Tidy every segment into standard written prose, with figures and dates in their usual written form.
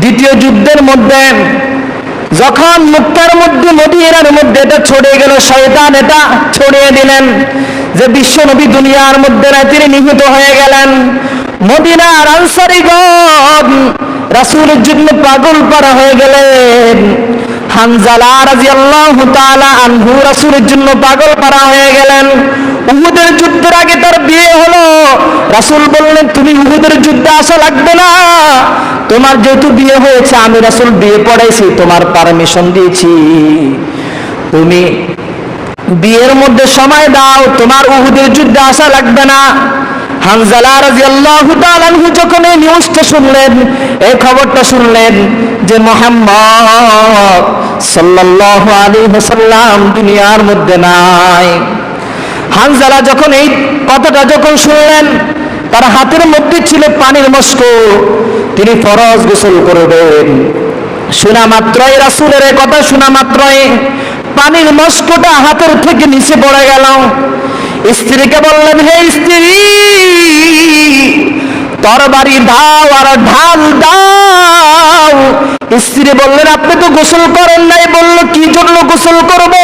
দ্বিতীয় যুদ্ধের মধ্যে যখন মক্কার মধ্যে মদিনার মধ্যে এটা ছড়িয়ে গেল, শয়তান এটা ছড়িয়ে দিলেন যে বিশ্ব নবী দুনিয়ার মধ্যে তিনি নিহত হয়ে গেলেন। মদিনার আনসারীগণ রাসূলের জন্য পাগল পারা হয়ে গেলেন। হানজালা রাদিয়াল্লাহু তাআলা আনহু রাসূলের জন্য পাগল পারা হয়ে গেলেন। উহুদের যুদ্ধের আগে তার বিয়ে হলো। রাসূল বললেন, তুমি উহুদের যুদ্ধে আসা লাগবে না, তোমার যেহেতু বিয়ে হয়েছে, আমি রাসূল বিয়ে পড়াইছি, তোমার পারমিশন দিয়েছি, তুমি বিয়ের মধ্যে সময় দাও, তোমার উহুদের যুদ্ধে আসা লাগবে না। হানজালা রাদিয়াল্লাহু তাআলা আনহু যখন এই নিউজটা শুনলেন, এই খবরটা শুনলেন যে মুহাম্মদ সাল্লাল্লাহু আলাইহি ওয়াসাল্লাম দুনিয়ার মধ্যে নাই, হানজালা যখন এই কথাটা যখন শুনলেন, তার হাতের মধ্যে ছিল পানির মস্ক, তিনি ফরজ গোসল করবেন। শোনা মাত্রই, রাসূলের এই কথা শোনা মাত্রই পানির মস্কটা হাতের থেকে নিচে পড়ে গেল। স্ত্রীকে বললেন, হে স্ত্রী, তরবারি দাও আর ঢাল দাও। স্ত্রী বললেন, আপনি তো গোসল করেন নাই। বলল, কি জন্য গোসল করব?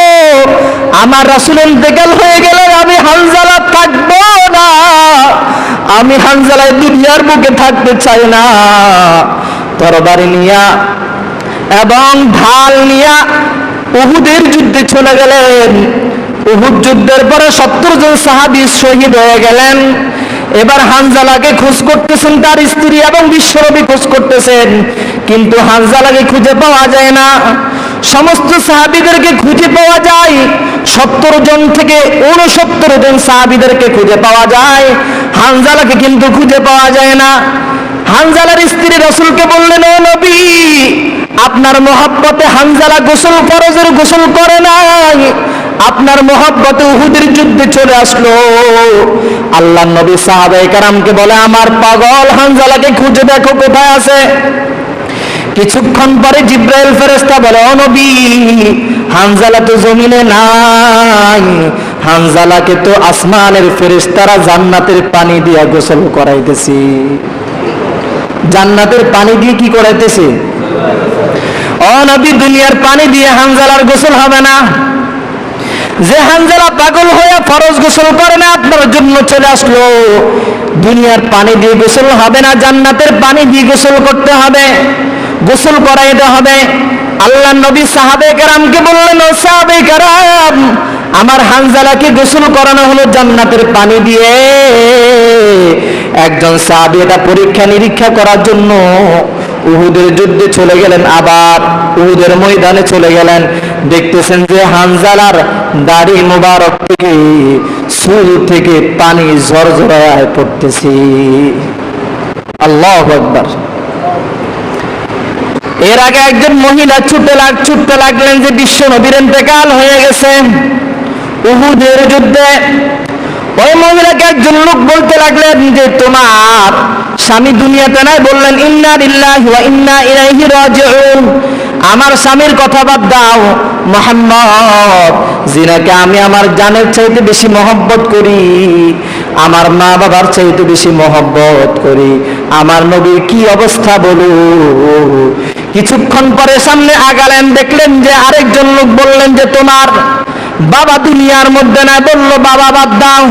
আমার রাসূল ইন্তেকাল হয়ে গেলে আমি হানজালা থাকবো না, আমি হানজালায় দুনিয়ার বুকে থাকতে চাই না। তরবারি নিয়া এবং ঢাল নিয়া উহুদের যুদ্ধে চলে গেলেন। উহুদ যুদ্ধের পরে 70 জন সাহাবী শহীদ হয়ে গেলেন। এবার হানজালাকে খোঁজ করতেছেন তার স্ত্রী এবং বিশ্বনবী খোঁজ করতেছেন, কিন্তু হানজালাকে খুঁজে পাওয়া যায় না। সমস্ত সাহাবীদেরকে খুঁজে পাওয়া যায়, 70 জন থেকে 69 জন সাহাবীদেরকে খুঁজে পাওয়া যায়, হানজালাকে কিন্তু খুঁজে পাওয়া যায় না। হানজালার স্ত্রী রাসূলকে বললেন, ও নবী, আপনার মহব্বতে হানজালা গোসল ফরজের গোসল করে নাই, আপনার মহব্বতে উহুদের যুদ্ধে চলে আসলো। আল্লাহর নবী সাহাবায়ে কেরামকে বলে, আমার পাগল হানজালাকে খুঁজে দেখো কোথায় আছে। কিছুক্ষণ পরে জিব্রাইল ফেরেশতা বলে, ও নবী, হানজালা তো জমিনে নাই, হানজালাকে তো আসমানের ফেরেশতারা জান্নাতের পানি দিয়ে গোসল করাইতেছে। জান্নাতের পানি দিয়ে কি করাইতেছে? ও নবী, দুনিয়ার পানি দিয়ে হানজালার গোসল হবে না। যে হানজালা পাগল হয়ে ফরজ গোসল করে না, আপনার জন্য চলে আসলো, দুনিয়ার পানি দিয়ে গোসল হবে না, জান্নাতের পানি দিয়ে গোসল করতে হবে, গোসল করাইতে হবে। আল্লাহর নবী সাহাবায়ে কেরামকে বললেন, ও সাহাবায়ে কেরাম, আমার হানজালাকে গোসল করানো হলো জান্নাতের পানি দিয়ে। একজন সাহাবী এটা পরীক্ষা নিরীক্ষা করার জন্য উহুদের যুদ্ধে চলে গেলেন, আবার উহুদের ময়দানে চলে গেলেন। দেখতেছেন যে হানজালার দাড়ি মোবারক থেকে, চুল থেকে পানি ঝরঝরায় পড়তেছে। আল্লাহু আকবার। এর আগে একজন মহিলা ছুটতে লাগলেন যে বিশ্ব নবীর ইন্তেকাল হয়ে গেছে উহুদের যুদ্ধে। ওই মহিলাকে একজন লোক বলতে লাগলেন যে, তোমার স্বামী দুনিয়াতে নাই। বললেন, ইন্না লিল্লাহি ওয়া ইন্না ইলাইহি রাজিউন। আমার স্বামীর কথা বাদ দাও, মুহাম্মদ যিনাকে আমি আমার জানের চাইতে বেশি মহব্বত করি, আমার মা বাবার চাইতে বেশি মহব্বত করি, আমার নবীর কি অবস্থা বলো। কিছুক্ষণ পরে সামনে আগালেন, দেখলেন যে আরেকজন লোক বললেন যে, তোমার বাবা দুনিয়ার মধ্যে নাই। বলল, বাবা বাদ দাও।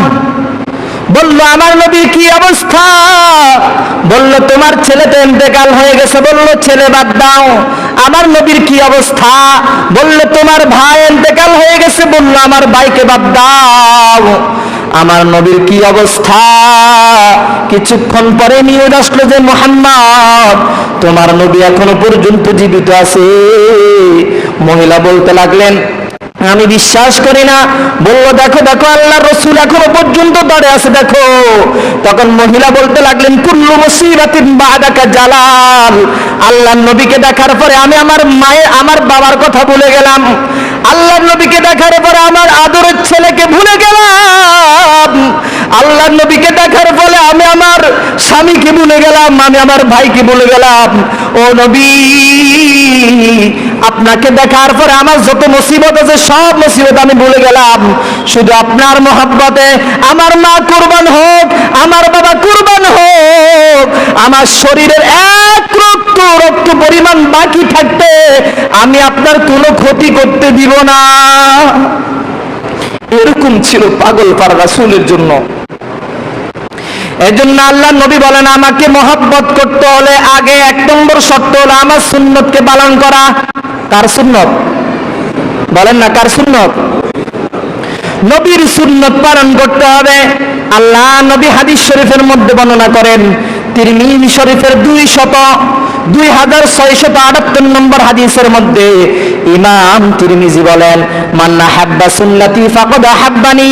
বলল, আমার নবীর কি অবস্থা? বলল, তোমার ছেলে তো ইন্তেকাল হয়ে গেছে। বলল, ছেলে বাদ দাও। আমার নবীর কি অবস্থা? বলল, তোমার ভাই ইন্তেকাল হয়ে গেছে। বলল, আমার ভাইকে বাদ দাও। আমার নবীর কি অবস্থা? কিছুক্ষণ পরে নিউজ আসলো যে, মুহাম্মদ তোমার নবী এখনো পর্যন্ত জীবিত আছে। মহিলা বলতে লাগলেন, আমি বিশ্বাস করি না। বলল, দেখো দেখো, আল্লাহর রাসূল এখনো পর্যন্ত দাঁড়িয়ে আছে, দেখো। তখন মহিলা বলতে লাগলেন, কুল্লু মুসিবাতিন বাদাকা জালাল। আল্লাহর নবীকে দেখার পরে আমি আমার মায়ের, আমার বাবার কথা ভুলে গেলাম। আল্লাহর নবীকে দেখার পরে আমার আদরের ছেলেকে ভুলে গেলাম। আল্লাহর নবীকে দেখার ফলে আমি আমার স্বামীকে ভুলে গেলাম, আমি আমার ভাইকে ভুলে গেলাম। ও নবী, আপনাকে দেখার পরে আমার যত মুসিবত আছে সব মুসিবত আমি ভুলে গেলাম। শুধু আপনার মহব্বতে আমার মা কুরবান হোক, আমার বাবা কুরবান হোক, আমার শরীরের এক রক্ত পরিমাণ পরিমাণ বাকি থাকতে আমি আপনার কোনো ক্ষতি করতে দিব না। এরকম ছিল পাগল পাড়া রাসূলের জন্য। এজন্য আল্লাহ নবী বলেন, আমাকে মহব্বত করতে হলে আগে 1 নম্বর শর্ত হলো আমার সুন্নতকে পালন করা। কার সুন্নত? বলেন না, কার সুন্নত? নবীর সুন্নত পালন করতে হবে। আল্লাহ নবী হাদিস শরীফের মধ্যে বর্ণনা করেন, তিরমিজি শরীফের 2678 নম্বর হাদিসের মধ্যে ইমাম তিরমিজি বলেন, মান নাহাব্বা সুন্নতি ফাকাদ আহাব্বানি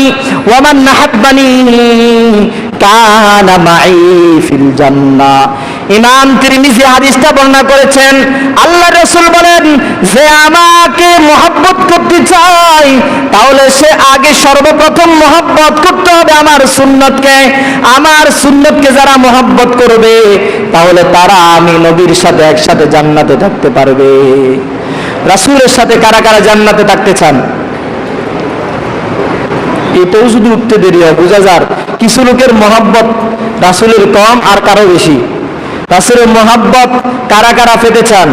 ওয়া মান নাহাব্বানি কানা মাই ফিল জান্নাহ। ইমাম তিরমিজি হাদিসটা বর্ণনা করেছেন, আল্লাহ রাসূল বলেন, যে আমাকে মহব্বত করতে চায় তাহলে সে আগে সর্বপ্রথম মহব্বত করতে হবে আমার সুন্নতকে। আমার সুন্নতকে যারা মহব্বত করবে তাহলে তারা আমি নবীর সাথে একসাথে জান্নাতে থাকতে পারবে। রাসূলের সাথে কারা কারা জান্নাতে থাকতে চান? এটাও যদি উঠতে দেরি হয় বোঝা যার কিছু লোকের মহব্বত রাসূলের কম আর কারো বেশি। রাসূলের মহব্বত কারা কারা পেতে চান?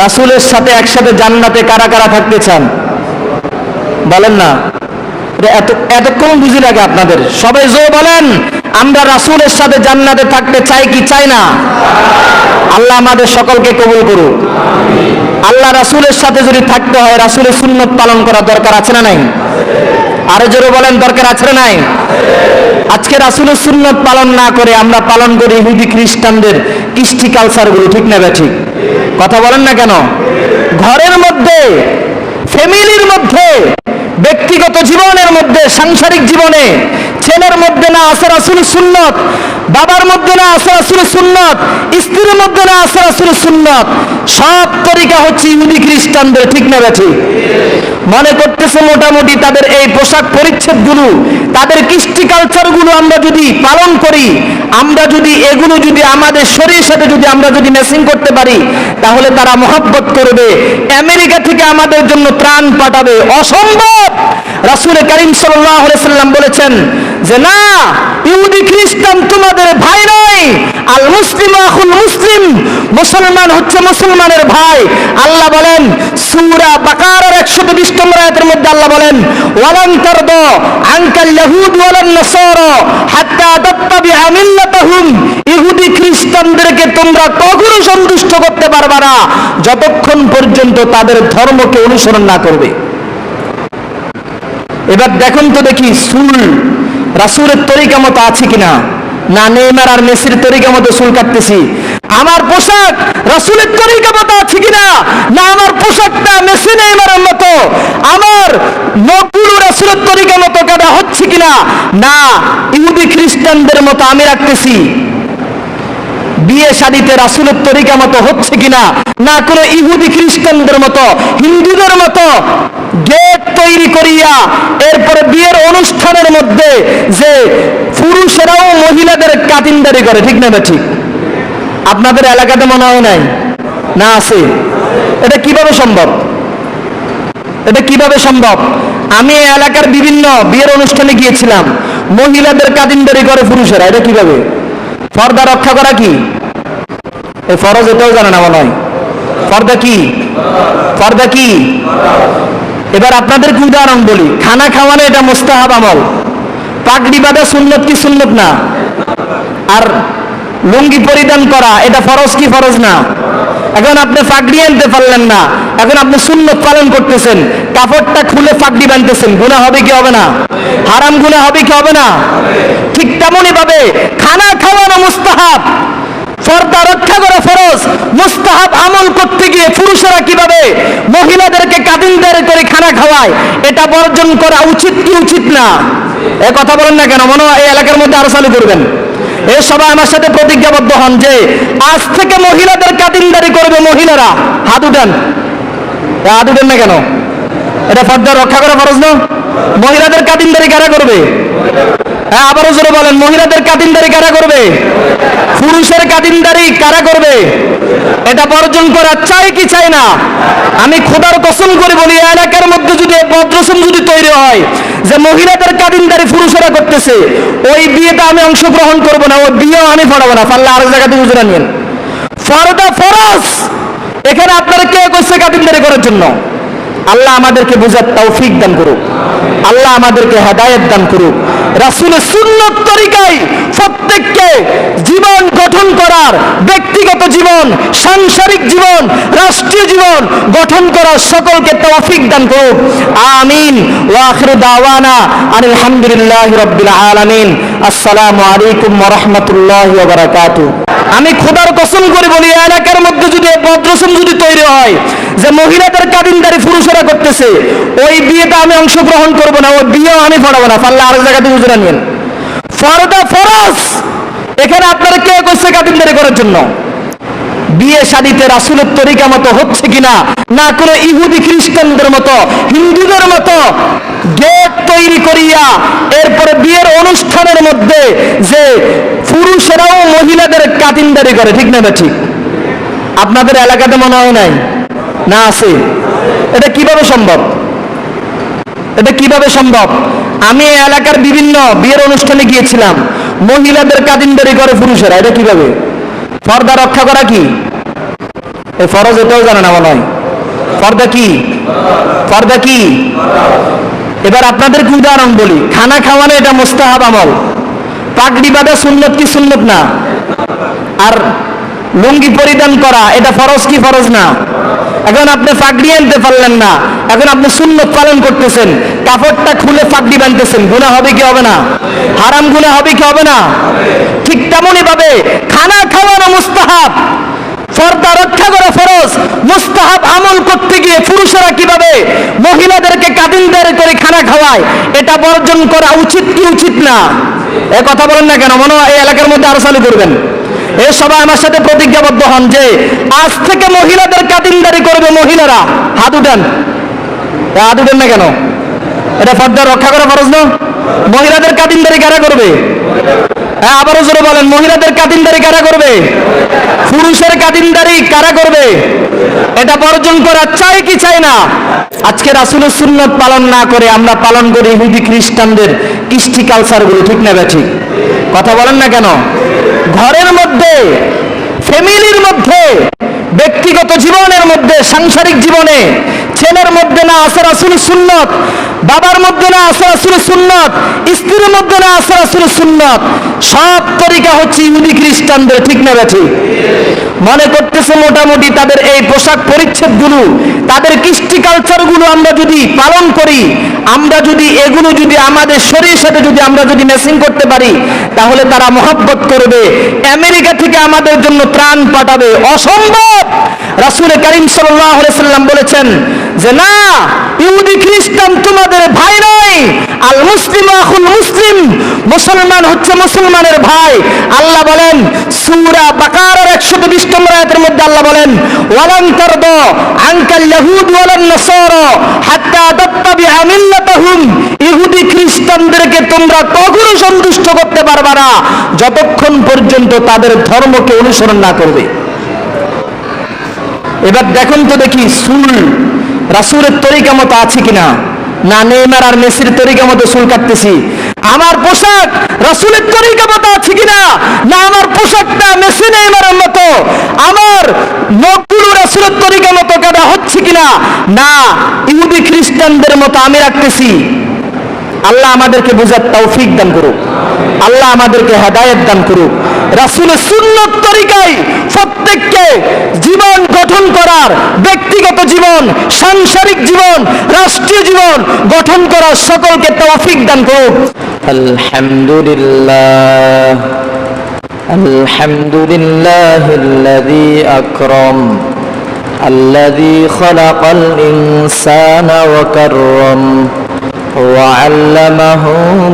রাসূলের সাথে একসাথে জান্নাতে কারা কারা থাকতে চান? বলেন না, এতক্ষণ বুঝি লাগে আপনাদের। সবাই জোরে বলেন, আমরা রাসূলের সাথে জান্নাতে থাকতে চাই কি চাই না? আল্লাহ আমাদের সকলকে কবুল করুক। আল্লাহ রাসূলের সাথে যদি থাকতে হয় রাসূলের সুন্নত পালন করা দরকার আছে না নাই? আরো জোরে বলেন, দরকার আছে না নাই? আজকে রাসূলের সুন্নত পালন না করে আমরা পালন করি ইহুদি খ্রিস্টানদের কৃষ্টি কালচারগুলো, ঠিক না ঠিক? কথা বলেন না কেন? ঘরের মধ্যে, ফ্যামিলির মধ্যে, ব্যক্তিগত জীবনের মধ্যে, সাংসারিক জীবনে ছেলের মধ্যে না আছে রাসূলের সুন্নত, বাবার মধ্যে না আছে রাসূলের সুন্নত, স্ত্রীর মধ্যে না আছে রাসূলের সুন্নত। সব তরিকা হচ্ছে ইহুদি খ্রিস্টানদের, ঠিক না ঠিক? মনে করতেছে মোটামুটি তাদের এই পোশাক পরিচ্ছদগুলো, তাদের কৃষ্টি কালচারগুলো আমরা যদি পালন করি, আমরা যদি এগুলো যদি আমাদের শরীরের সাথে যদি আমরা যদি ম্যাচিং করতে পারি তাহলে তারা মহব্বত করবে, আমেরিকা থেকে আমাদের জন্য ত্রাণ পাঠাবে। অসম্ভব। রাসূল কারীম সাল্লাল্লাহু আলাইহি সাল্লাম বলেছেন যে না, ইহুদি খ্রিস্টান তোমাদের ভাই নয়। আল মুসলিম আখুল মুসলিম, মুসলমান হচ্ছে মুসলমানের ভাই। আল্লাহ বলেন সূরা বাকারার 120 নম্বর আয়াতের মধ্যে আল্লাহ বলেন, ওয়ালান তারদা আনকাল ইয়াহুদ ওয়ালান নাসারা হাত্তা তাত্তাবিআ মিল্লাতাহুম। ইহুদি খ্রিস্টানদেরকে তোমরা কখনো সন্তুষ্ট করতে পারবে না যতক্ষণ পর্যন্ত তাদের ধর্মকে অনুসরণ না করবে। এবার দেখুন তো দেখি চুল রাসূলের তরিকা মতো আছে কিনা। না নেইমার আর মেসির তরিকা মতো চুল কাটতেছি। আমার পোশাক রাসূলের তরিকা মতো আছে কিনা। না আমার পোশাকটা মেসি নেইমারের মতো, আমার নকল রাসূলের তরিকা মতো কাটা হচ্ছে কিনা। না ইহুদি খ্রিস্টানদের মতো আমি রাখতেছি। বিয়ে শাদীতে রাসূলের তরিকা মতো হচ্ছে কিনা। না কোনো ইহুদি খ্রিস্টানদের মতো, হিন্দুদের মতো গেট তৈরি করিয়া এরপরে বিয়ের অনুষ্ঠানের মধ্যে যে পুরুষেরাও মহিলাদের কাটিংদারি করে, ঠিক না ঠিক? আপনাদের এলাকাতে মনে হয় নাই? না আছে? এটা কিভাবে সম্ভব? এটা কিভাবে সম্ভব? আমি এলাকার বিভিন্ন বিয়ের অনুষ্ঠানে গিয়েছিলাম, মহিলাদের কাটিংদারি করে পুরুষেরা। এটা কিভাবে? পর্দা রক্ষা করা কি এই ফরজ? এটাও জানে না মনে হয়। পর্দা কি? পর্দা কি? এবার আপনাদেরকে উদাহরণ বলি। খানা খাওয়ানো এটা মুস্তাহাব আমল। পাগড়ি বাঁধা সুন্নত কি সুন্নত না? আর লুঙ্গি পরিধান করা এটা ফরজ কি ফরজ না? এখন আপনি পাগড়ি আনতে পারলেন না, এখন আপনি সুন্নত পালন করতেছেন, কাপড়টা খুলে পাগড়ি বাঁধতেছেন, গুনাহ হবে কি হবে না? হারাম গুনাহ হবে কি হবে না? ঠিক তেমনই ভাবে খানা খাওয়ানো মুস্তাহাব, পর্দা রক্ষা করা ফরজ। মুস্তাহাব আমল করতে গিয়ে পুরুষেরা কিভাবে মহিলাদেরকে কাটিংদারি করে খানা খাওয়ায়, এটা বর্জন করা উচিত কি উচিত না? এ কথা বলেন না কেন? মনে হয় এই এলাকার মধ্যে আরো চালু করবেন। এই সবাই আমার সাথে প্রতিজ্ঞাবদ্ধ হন যে আজ থেকে মহিলাদের কাটিংদারি করবে মহিলারা। হাত উঠান। হাত উঠেন না কেন? এটা পর্দা রক্ষা করা ফরজ না? মহিলাদের কাটিংদারি কারা করবে? হ্যাঁ, আবারও জোরে বলেন, মহিলাদের কাটিংদারি কারা করবে? পুরুষের কাটিংদারি কারা করবে? এটা বর্জন করা চাই কি চাই না? আমি খোদার কসম করে বলি, এলাকার মধ্যে যদি বদ্রসম যদি তৈরি হয় যে মহিলাদের কাটিংদারি পুরুষেরা করতেছে, ওই বিয়েটা আমি অংশগ্রহণ করবো না, ওই বিয়েও আমি পড়াবো না। পারলে আরেক জায়গাতে বুঝে নিন। পর্দা ফরজ। এখানে আপনারা কে কইছে কাদিনদারি করার জন্য? আল্লাহ আমাদেরকে বুঝার তৌফিক দান করুক, আল্লাহ আমাদেরকে হেদায়েত দান করুক। রাসূলের সুন্নত তরিকায় প্রত্যেককে জীবন গঠন করার, ব্যক্তিগত জীবন, সাংসারিক জীবন, রাষ্ট্রীয় জীবন গঠন করার সকলকে তৌফিক দান করুক, আমিন। ওয়া আখিরু দাওয়ানা আলহামদুলিল্লাহি রাব্বিল আলামিন। আসসালামু আলাইকুম ওয়া রাহমাতুল্লাহি ওয়া বারাকাতুহু। আমি খোদার কসম করে বলি, এলাকার মধ্যে যদি বদরসম যদি তৈরি হয় যে মহিলাদের কাদিনদারি পুরুষেরা করতেছে, ওই বিয়েতে আমি অংশগ্রহণ করব না, ওই বিয়েও আমি পড়াবো না। পারলে আরেক জায়গাতে বুঝে নিন, ফরদা ফরজ। এখানে আপনারা কে কইছে কাদিনদারি করার জন্য? বিয়ে শাদীতে রাসূলের তরিকা মতো হচ্ছে কিনা, না করে ইহুদি খ্রিস্টানদের মতো, হিন্দুদের মতো গেট তৈরি করিয়া এরপরে বিয়ের অনুষ্ঠানের মধ্যে যে পুরুষেরাও মহিলাদের কাদিনদারি করে, ঠিক না? ঠিক। আপনাদের এলাকাতে মনে হয় নাই না? আছে। এটা কিভাবে সম্ভব? এটা কিভাবে সম্ভব? আমি এলাকার বিভিন্ন বিয়ের অনুষ্ঠানে গিয়েছিলাম, মহিলাদের কাদিনদারি করে পুরুষেরা। এটা কিভাবে? পর্দা রক্ষা করা কি এই ফরজ? এটাও জানে না মনে হয়। পর্দা কি? পর্দা কি? এবার আপনাদেরকে উদাহরণ বলি। খানা খাওয়ানো এটা মুস্তাহাব আমল, পাগড়ি বাঁধা সুন্নত কি সুন্নত না? আর লুঙ্গি পরিধান করা এটা ফরজ কি ফরজ না? এখন আপনি পাগড়ি আনতে পারলেন না, এখন আপনি সুন্নত পালন করতেছেন, কাপড়টা খুলে পাগড়ি বাঁধতেছেন, গুনাহ হবে কি হবে না? হারাম গুনাহ হবে কি হবে না? ঠিক তেমনই ভাবে খানা খাওয়ানো মুস্তাহাব, পর্দা রক্ষা করা ফরজ। মুস্তাহাব আমল করতে গিয়ে পুরুষেরা কিভাবে মহিলাদেরকে কাদিনদারি করে খানা খাওয়ায়, এটা বর্জন করা উচিত কি উচিত না? এ কথা বলেন না কেন? মনে হয় এই এলাকার মধ্যে আরো চালু করবেন। এই সবাই আমার সাথে প্রতিজ্ঞাবদ্ধ হন যে আজ থেকে মহিলাদের কাদিনদারি করবে মহিলারা। হাত উঠান। হাত উঠেন না কেন? এটা পর্দা রক্ষা করা ফরজ না? মহিলাদের কাদিনদারি কারা করবে? হ্যাঁ, আবারও জোরে বলেন, মহিলাদের কাদিনদারি কারা করবে? পুরুষের কাদিনদারি কারা করবে? এটা বর্জন করা চাই কি চাই না? আজকে রাসূলের সুন্নাত পালন না করে আমরা পালন করি ইহুদি খ্রিস্টানদের কৃষ্টি কালচার গুলো, ঠিক না ঠিক? কথা বলেন না কেন? ঘরের মধ্যে, ফ্যামিলির মধ্যে, ব্যক্তিগত জীবনের মধ্যে, সাংসারিক জীবনে ছেলের মধ্যে না আছে রাসূলের সুন্নাত, বাবার মধ্যে না আছে রাসূলের সুন্নাত, স্ত্রীর মধ্যে না আছে রাসূলের সুন্নাত। সব তরিকা হচ্ছে ইহুদি খ্রিস্টানদের, ঠিক না ঠিক? মনে করতেছে মোটামুটি তাদের এই পোশাক পরিচ্ছদ গুলো, তাদের কৃষ্টি কালচার গুলো আমরা যদি পালন করি, আমরা যদি এগুলো যদি আমাদের শরীরের সাথে যদি আমরা যদি ম্যাচিং করতে পারি, তাহলে তারা মহব্বত করবে, আমেরিকা থেকে আমাদের জন্য ত্রাণ পাঠাবে। অসম্ভব। রাসূল কারীম সাল্লাল্লাহু আলাইহি সাল্লাম বলেছেন যে না, ইহুদি খ্রিস্টান তোমাদের ভাই নয়। আল মুসলিম আখুল মুসলিম, মুসলমান হচ্ছে মুসলমানের ভাই। আল্লাহ বলেন সূরা বাকারার 120 নম্বর আয়াতের মধ্যে আল্লাহ বলেন ওয়ালান তারদা আনকাল ইয়াহুদ ওয়ালান নাসারা হাত্তা তাত্তাবিআ মিল্লাতাহুম, ইহুদি খ্রিস্টানদেরকে তোমরা কখনো সন্তুষ্ট করতে পারবে না যতক্ষণ পর্যন্ত তাদের ধর্মকে অনুসরণ না করবে। এবার দেখুন তো দেখি চুল রাসূলের তরিকা মতো আছে কিনা? না নেইমার আর মেসির তরিকা মতো চুল কাটতেছি। আমার পোশাক রাসূলের তরিকা মতো আছে কিনা? না আমার পোশাকটা মেসি নেইমারের মতো, আমার নখগুলো রাসূলের তরিকা মতো কাটা হচ্ছে কিনা? না ইহুদি খ্রিস্টানদের মতো আমি রাখতেছি। আল্লাহ আমাদেরকে বুঝার তৌফিক দান করুক, আল্লাহ আমাদেরকে হেদায়েত দান করুক। রাসূলের সুন্নত তরিকায় প্রত্যেককে জীবন গঠন করার, ব্যক্তিগত জীবন, সাংসারিক জীবন, রাষ্ট্রীয় জীবন গঠন করার সকলকে তৌফিক দান করুক। আলহামদুলিল্লাহ, আলহামদুলিল্লাহিল্লাযী আকরাম, আল্লাযী খালাকাল ইনসানা ওয়া কাররাম وعلمه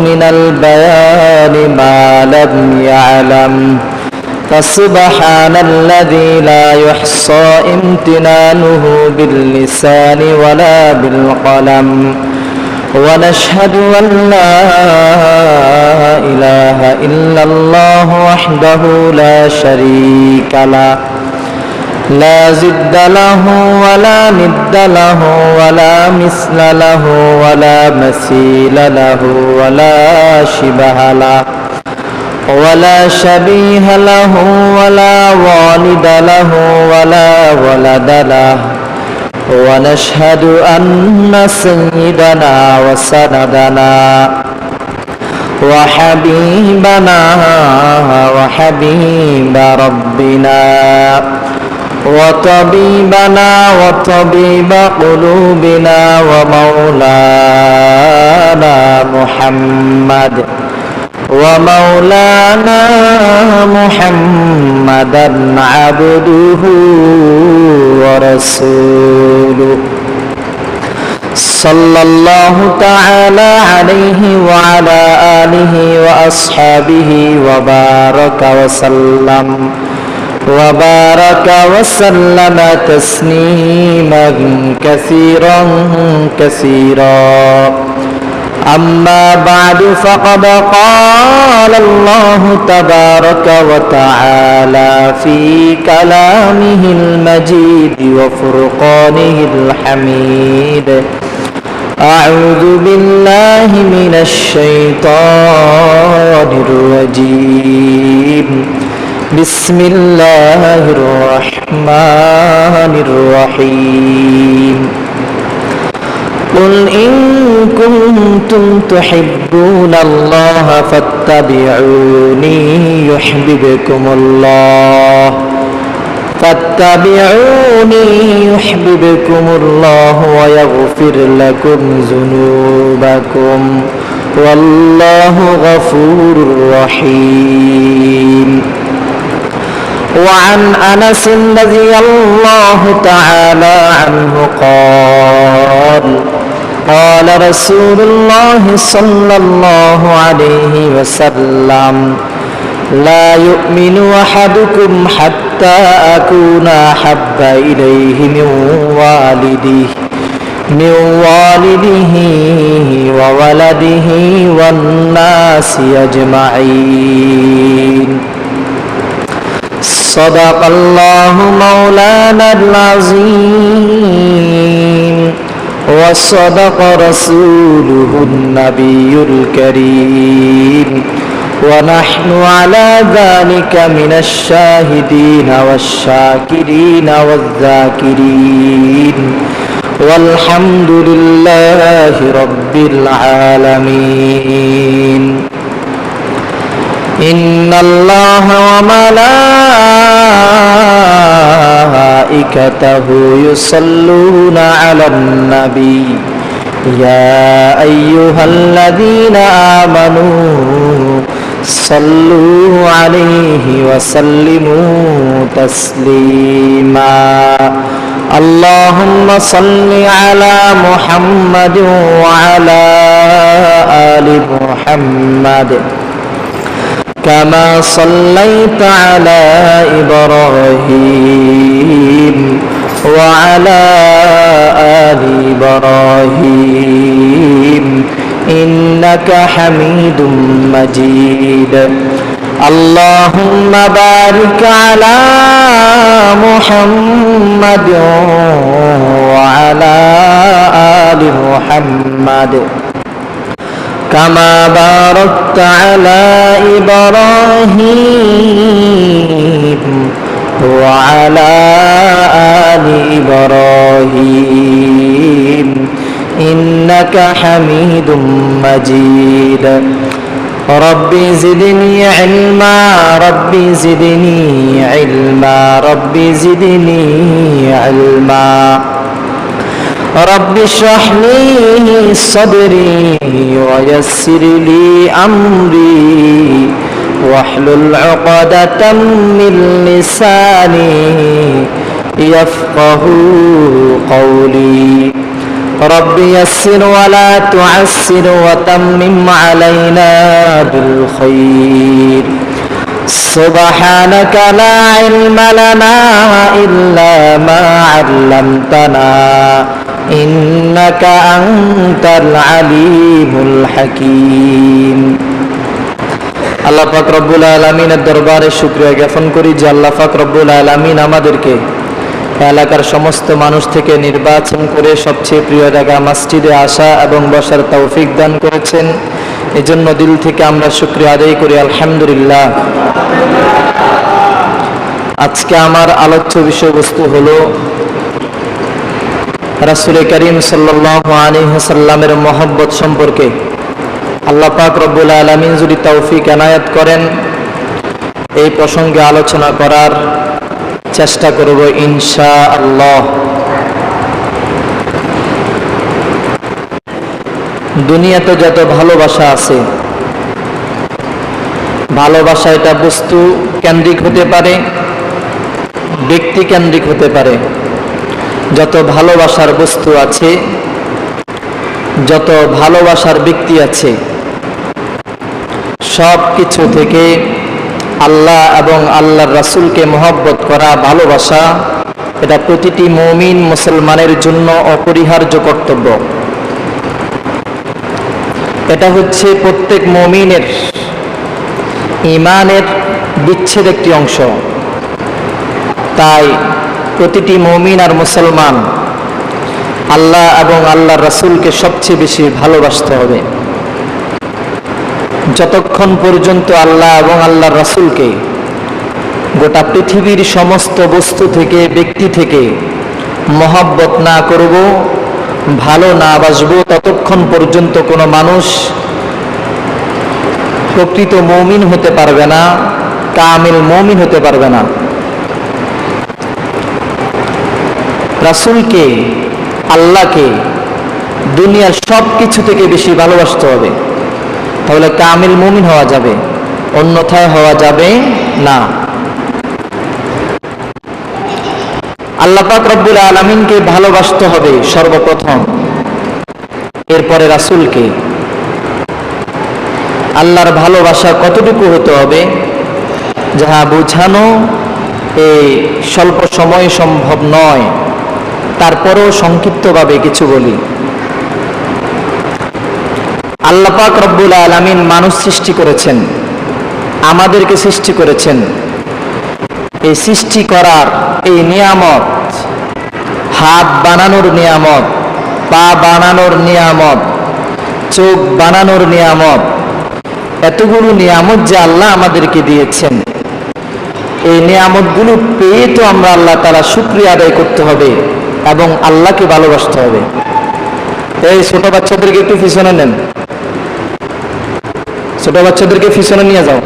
من البيان ما لم يعلم فسبحان الذي لا يحصى امتنانه باللسان ولا بالقلم ونشهد أن لا إله إلا الله وحده لا شريك له لا ضد له ولا ند له ولا مثل له ولا مثيل له ولا شبه له ولا شبيه له ولا والد له ولا ولد له ونشهد أن سيدنا وسندنا وحبيبنا وحبيب ربنا وطبيبنا وطبيب قلوبنا ومولانا محمد ومولانا محمدا عبده ورسوله صلى الله تعالى عليه وعلى آله وأصحابه وبارك وسلم تسليما كثيرا كثيرا. أما بعد فقد قال الله تبارك وتعالى في كلامه المجيد وفرقانه الحميد: أعوذ بالله من الشيطان الرجيم. بسم الله الرحمن الرحيم. قل إن كنتم تحبون الله فاتبعوني يحببكم الله ويغفر لكم ذنوبكم والله غفور رحيم. وعن أنس رضي الله تعالى عنه قال رسول الله صلى الله عليه وسلم: لا يؤمن أحدكم حتى أكون أحب إليه من والده وولده والناس أجمعين. صدق الله مولانا العظيم وصدق رسوله النبي الكريم ونحن على ذلك من الشاهدين والشاكرين والذاكرين والحمد لله رب العالمين. إن الله وملائكته يصلون على النبي يا أيها الذين آمنوا صلوا عليه وسلموا تسليما. اللهم صل على محمد وعلى آل محمد كما صليت على إبراهيم وعلى آل إبراهيم إنك حميد مجيد. اللهم بارك على محمد وعلى آل محمد كما باركت على إبراهيم وعلى آل إبراهيم إنك حميد مجيد. ربي زدني علما ربي زدني علما ربي زدني علما. رب اشرح لي صدري ويسر لي أمري واحلل عقدة من لساني يفقه قولي. رب يسر ولا تعسر وتمم علينا بالخير. سبحانك لا علم لنا إلا ما علمتنا إنك أنت العليم الحكيم. আল্লাহ পাক রব্বুল আলামিনের দরবারে শুকরিয়া জ্ঞাপন করি যে আল্লাহ পাক রব্বুল আলামিন আমাদেরকে এলাকার সমস্ত মানুষ থেকে নির্বাচন করে সবচেয়ে প্রিয় জায়গা মসজিদে আসা এবং বসার তৌফিক দান করেছেন। এজন্য দিল থেকে আমরা শুকরিয়া আদায় করি, আলহামদুলিল্লাহ। আজকে আমার আলোচ্য বিষয়বস্তু হলো রাসূল করিম সাল্লাল্লাহু আলাইহি ওয়াসাল্লামের মহব্বত সম্পর্কে। আল্লাহ পাক রব্বুল আলামিন যদি তৌফিক এনায়েত করেন এই প্রসঙ্গে আলোচনা করার চেষ্টা করব ইনশাআল্লাহ। দুনিয়াতে যত ভালোবাসা আছে, ভালোবাসা এটা বস্তু কেন্দ্রিক হতে পারে, ব্যক্তি কেন্দ্রিক হতে পারে। যত ভালোবাসার বস্তু আছে, যত ভালোবাসার ব্যক্তি আছে, সব কিছু থেকে আল্লাহ এবং আল্লাহর রাসূলকে মহব্বত করা, ভালোবাসা, এটা প্রতিটি মুমিন মুসলমানের জন্য অপরিহার্য কর্তব্য। এটা হচ্ছে প্রত্যেক মুমিনের ঈমানের বিচ্ছেদ একটি অংশ। তাই প্রতিটি মুমিন আর মুসলমান আল্লাহ এবং আল্লাহর রাসূলকে সবচেয়ে বেশি ভালোবাসতে হবে। যতক্ষণ পর্যন্ত আল্লাহ এবং আল্লাহর রাসূলকে গোটা পৃথিবীর সমস্ত বস্তু থেকে, ব্যক্তি থেকে মহব্বত না করব, ভালো না বাসবো, ততক্ষণ পর্যন্ত কোনো মানুষ প্রকৃত মুমিন হতে পারবে না, কামিল মুমিন হতে পারবে না। রাসূলকে, আল্লাহকে দুনিয়ার সব কিছু থেকে বেশি ভালোবাসতে হবে, তাহলে কামিল মুমিন হওয়া যাবে, অন্যথায় হওয়া যাবে না। আল্লাহ পাক রব্বুল আলামিনকে ভালোবাসতে হবে সর্বপ্রথম, এরপরে রাসূলকে। আল্লাহর ভালোবাসা কতটুকু হতে হবে যাহা বোঝানো এই স্বল্প সময় সম্ভব নয়, তারপরেও সংক্ষিপ্তভাবে কিছু বলি। আল্লাহ পাক রব্বুল আলামিন মানুষ সৃষ্টি করেছেন, আমাদেরকে সৃষ্টি করেছেন। এই সৃষ্টি করার এই নিয়ামত, হাত বানানোর নিয়ামত, পা বানানোর নিয়ামত, চোখ বানানোর নিয়ামত, এতগুলো নিয়ামত যে আল্লাহ আমাদেরকে দিয়েছেন, এই নিয়ামতগুলো পেয়ে তো আমরা আল্লাহ তাআলা শুকরিয়া আদায় করতে হবে এবং আল্লাহকে ভালোবাসতে হবে। এই ছোট বাচ্চাদেরকে একটু পিছনে নেন, ছোট বাচ্চাদেরকে পিছনে নিয়ে যাও,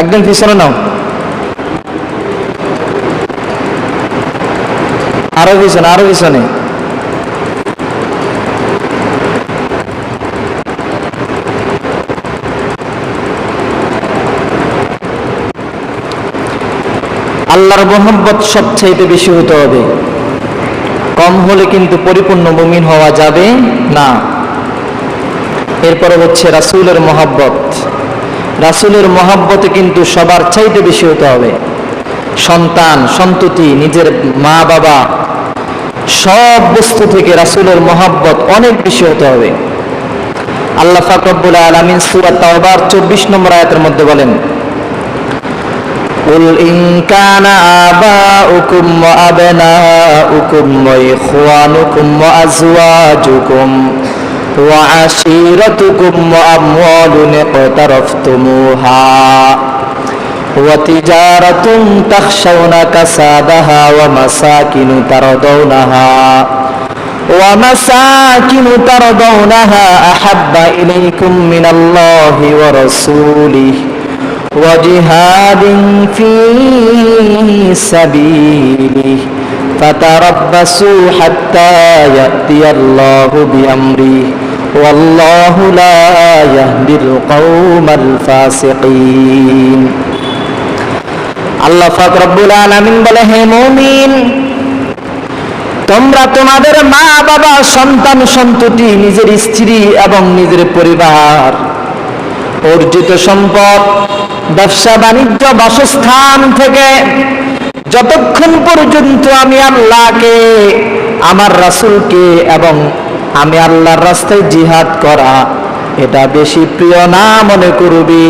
একদম পিছনে নাও, আরো পিছনে, আরো পিছনে। আল্লাহর মহব্বত সবচাইতে বেশি হতে হবে, কম হলে কিন্তু পরিপূর্ণ মুমিন হওয়া যাবে না। এরপরে হচ্ছে রাসূলের মহব্বত। রাসূলের মহব্বতে কিন্তু সবার চাইতে বেশি হতে হবে। সন্তান, সন্ততি, নিজের মা বাবা, সব বস্তু থেকে রাসূলের মহব্বত অনেক বেশি হতে হবে। আল্লাহ পাক রব্বুল আলামিন সূরা তাওবার 24 নম্বর আয়াতের মধ্যে বলেন, قل إن كان آباؤكم وأبناؤكم وإخوانكم وأزواجكم وعشيرتكم وأموال اقترفتموها وتجارة تخشون كسادها ومساكن ترضونها أحب إليكم من الله ورسوله وجهاد في سبيله فتربصوا حتى يأتي الله بأمره والله لا يهدي القوم الفاسقين। আল্লাহ পাক রব্বুল আলামিন বলে, হে মুমিন, তোমরা তোমাদের মা বাবা, সন্তান সন্ততি, নিজের স্ত্রী এবং নিজের পরিবার, অর্জিত সম্পদ, ব্যবসা বাণিজ্য, বাসস্থান থেকে যতক্ষণ পর্যন্ত আমি আল্লাহকে, আমার রাসূলকে এবং আমি আল্লাহর রাস্তায় জিহাদ করা এটা বেশি প্রিয় না মনে করবি,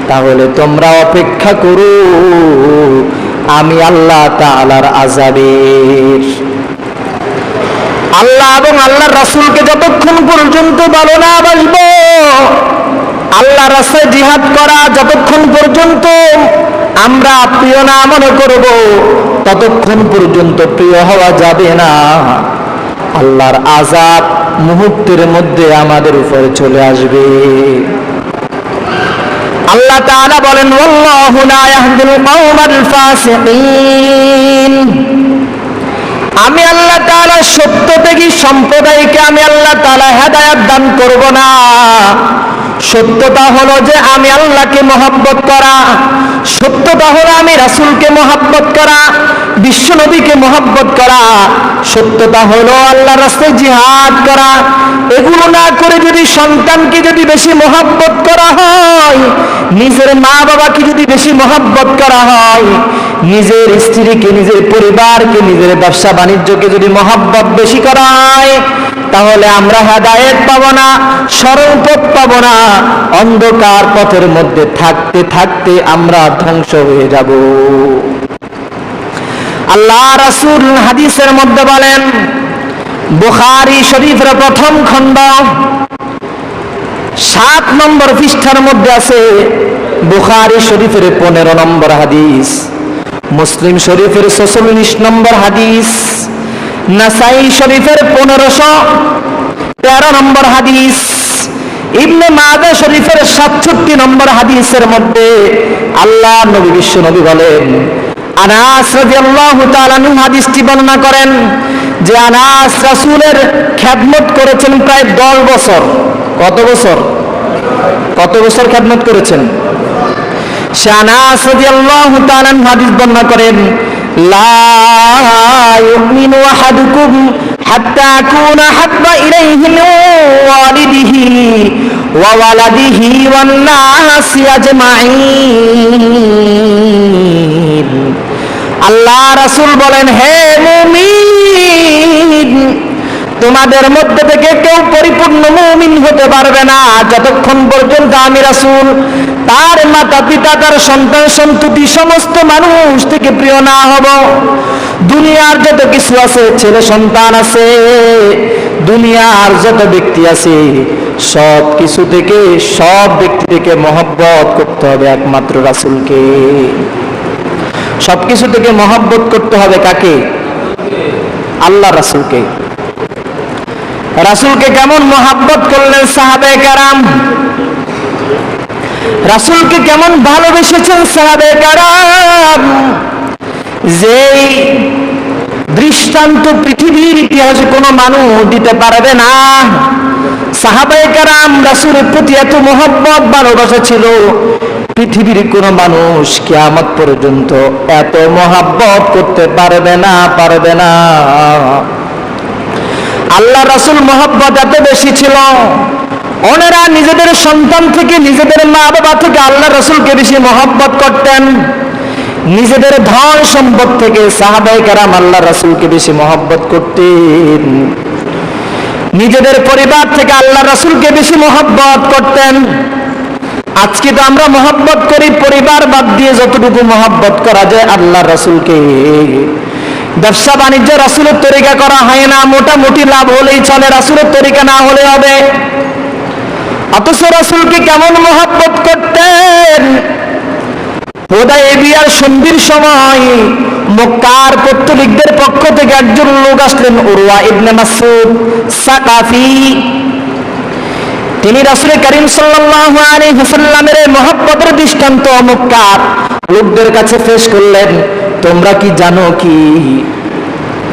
তাহলে তোমরা অপেক্ষা করো আমি আল্লাহ তাআলার আযাবের। আল্লাহ এবং আল্লাহর রাসূলকে যতক্ষণ পর্যন্ত ভালো না বাসবো, আল্লাহর রাস্তায় জিহাদ করা যতক্ষণ পর্যন্ত আমরা প্রিয় না মনে করব, ততক্ষণ পর্যন্ত প্রিয় হওয়া যাবে না। আল্লাহর আযাব মুহূর্তের মধ্যে আমাদের উপরে চলে আসবে। আল্লাহ তাআলা বলেন, ওয়াল্লাহু লা ইয়াহদিল কওমাল ফাসিকিন। আমি আল্লাহ তাআলা সত্যত্যাগী সম্প্রদায়কে আমি আল্লাহ তাআলা হেদায়েত দান করব না। সত্যতা হলো যে আমি আল্লাহকে মহব্বত করা, সত্যতা হলো আমি রাসূলকে মহব্বত করা, বিশ্ব নবীকে মহব্বত করা, সত্যতা হলো আল্লাহর রাস্তায় জিহাদ করা। এগুলো না করে যদি সন্তানকে যদি বেশি মহব্বত করা হয়, নিজের মা বাবাকে যদি বেশি মহব্বত করা হয়, নিজের স্ত্রীকে, নিজের পরিবারকে, নিজের ব্যবসা বাণিজ্যকে যদি মহব্বত বেশি করা হয়, তাহলে আমরা হেদায়েত পাবো না, সরল পথ পাবো না। অন্ধকার পথের মধ্যে থাকতে থাকতে আমরা ধ্বংস হয়ে যাব। আল্লাহ রাসূল হাদিসের মধ্যে বলেন, বুখারী শরীফের প্রথম খণ্ড 7 নম্বর পৃষ্ঠার মধ্যে আছে বুখারী শরীফের 15 নম্বর হাদিস, মুসলিম শরীফের 46 নম্বর হাদিস, নাসাই শরীফের 1513 নম্বর হাদিস, ইবনে মাজাহ শরীফের 67 নম্বর হাদিসের মধ্যে আল্লাহ নবী বিশ্ব নবী বলেন, আনাস রাদিয়াল্লাহু তাআলা আনহু হাদিসটি বর্ণনা করেন যে আনাস রাসূলের খেদমত করেছেন প্রায় 10 বছর। কত বছর? কত বছর খেদমত করেছেন? সে আনাস রাদিয়াল্লাহু তাআলা আনহু হাদিস বর্ণনা করেন, লা ইউমিনু আহাদুকুম হাত্তা আকুনা হাব্বা ইলাইহি মিন ওয়ালিদিহি ওয়া ওয়ালাদিহি ওয়ান নাসি আজমাইন। আল্লাহ রাসূল বলেন, হে মুমিন, তোমাদের মধ্যে থেকে কেউ পরিপূর্ণ মুমিন হতে পারবে না যতক্ষণ পর্যন্ত আমি রাসূল তার মাতা পিতা, তার সন্তান সন্ততি সমস্ত মানুষ থেকে প্রিয় না হব। দুনিয়ার যত কিছু আছে, ছেলে সন্তান আছে, দুনিয়ার যত ব্যক্তি আছে, সব কিছু থেকে, সব ব্যক্তি থেকে মহব্বত করতে হবে একমাত্র রাসূলকে। সবকিছু থেকে মহব্বত করতে হবে কাকে? আল্লাহ রাসূলকে। রাসূলকে কেমন মহব্বত করলেন সাহাবায়ে কেরাম, রাসূলকে কেমন ভালোবেসেছেন সাহাবায়ে কেরাম, যেই দৃষ্টান্ত পৃথিবীর ইতিহাসে কোনো মানুষ দিতে পারবে না। সাহাবায়ে কেরাম রাসূলের প্রতি এত মহব্বত ভালোবাসা ছিল, পৃথিবীর কোনো মানুষ কিয়ামত পর্যন্ত এত মহব্বত করতে পারবে না, পারবে না। আল্লাহ রাসূল মহব্বত এত বেশি ছিল, ওনারা নিজেদের সন্তান থেকে, নিজেদের মা বাবা থেকে আল্লাহ রাসূলকে বেশি মহব্বত করতেন। নিজেদের ধন সম্পদ থেকে সাহাবায়ে কেরাম আল্লাহ রাসূলকে বেশি মহব্বত করতেন। নিজেদের পরিবার থেকে আল্লাহ রাসূলকে বেশি মহব্বত করতেন। আজকে তো আমরা মহব্বত করি পরিবার বাদ দিয়ে যতটুকু মহব্বত করা যায় আল্লাহ রাসূলকে। ব্যবসা বাণিজ্য রাসূলের তরিকা করা হয় না, মোটামুটি লাভ হলেই চলে, রাসূলের তরিকা না হলে হবে। অথচ রাসূলকে কেমন মহব্বত করতেন। হুদায়বিয়ার সন্ধির সময় মক্কার পৌত্তলিকদের পক্ষ থেকে একজন লোক আসলেন, উরওয়া ইবনে মাসউদ সাকাফি। তিনি রাসূল করিম সাল্লাল্লাহু আলাইহি ওয়াসাল্লামের মহব্বতের দৃষ্টান্ত মক্কার লোকদের কাছে পেশ করলেন। তোমরা কি জানো কি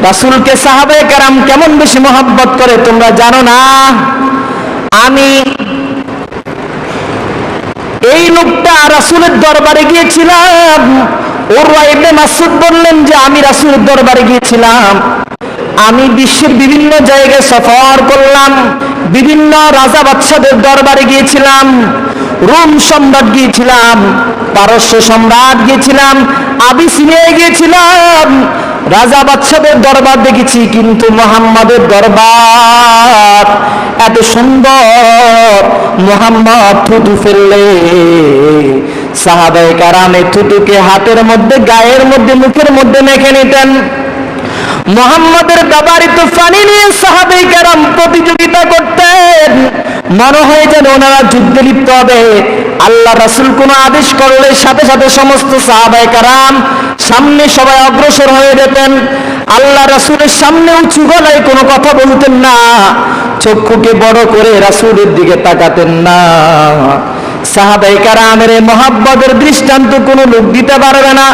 রাসূলকে সাহাবায়ে কেরাম কেমন বেশি মহব্বত করে? তোমরা জানো না? আমি এই লোকটা রাসূলের দরবারে গিয়েছিলাম। উরওয়া ইবনে মাসউদ বললেন যে আমি রাসূলের দরবারে গিয়েছিলাম, আমি বিশ্বের বিভিন্ন জায়গায় সফর করলাম, বিভিন্ন রাজা বাদশাদের দরবারে গিয়েছিলাম, রোম সম্রাট গিয়েছিলাম, পারস্য সম্রাট গিয়েছিলাম, আবিসিনিয়ায় গিয়েছিলাম, রাজা বাদশাদের দরবার দেখেছি, কিন্তু মুহাম্মাদের দরবার এত সুন্দর। মুহাম্মদ থুতু ফেললে সাহাবায়ে কেরাম থুতুকে হাতের মধ্যে, গায়ের মধ্যে, মুখের মধ্যে মেখে নিতেন। মুহাম্মাদের ব্যবহৃত পানি নিয়ে সাহাবায়ে কেরাম প্রতিযোগিতা করতেন। মনে হয় যেন ওনারা যুদ্ধে লিপ্ত হবে। আল্লাহ রাসূল কোন আদেশ করলে সাথে সাথে সমস্ত সাহাবায়ে কেরাম সামনে সবাই অগ্রসর হয়ে যেতেন। আল্লাহ রাসূলের সামনে উঁচু গলায় কোনো কথা বলতেন না, চক্ষুকে বড় করে রাসূলের দিকে তাকাতেন না। সাহাবায়ে কেরামের এই মহব্বতের দৃষ্টান্ত কোনো লোক দিতে পারবে না।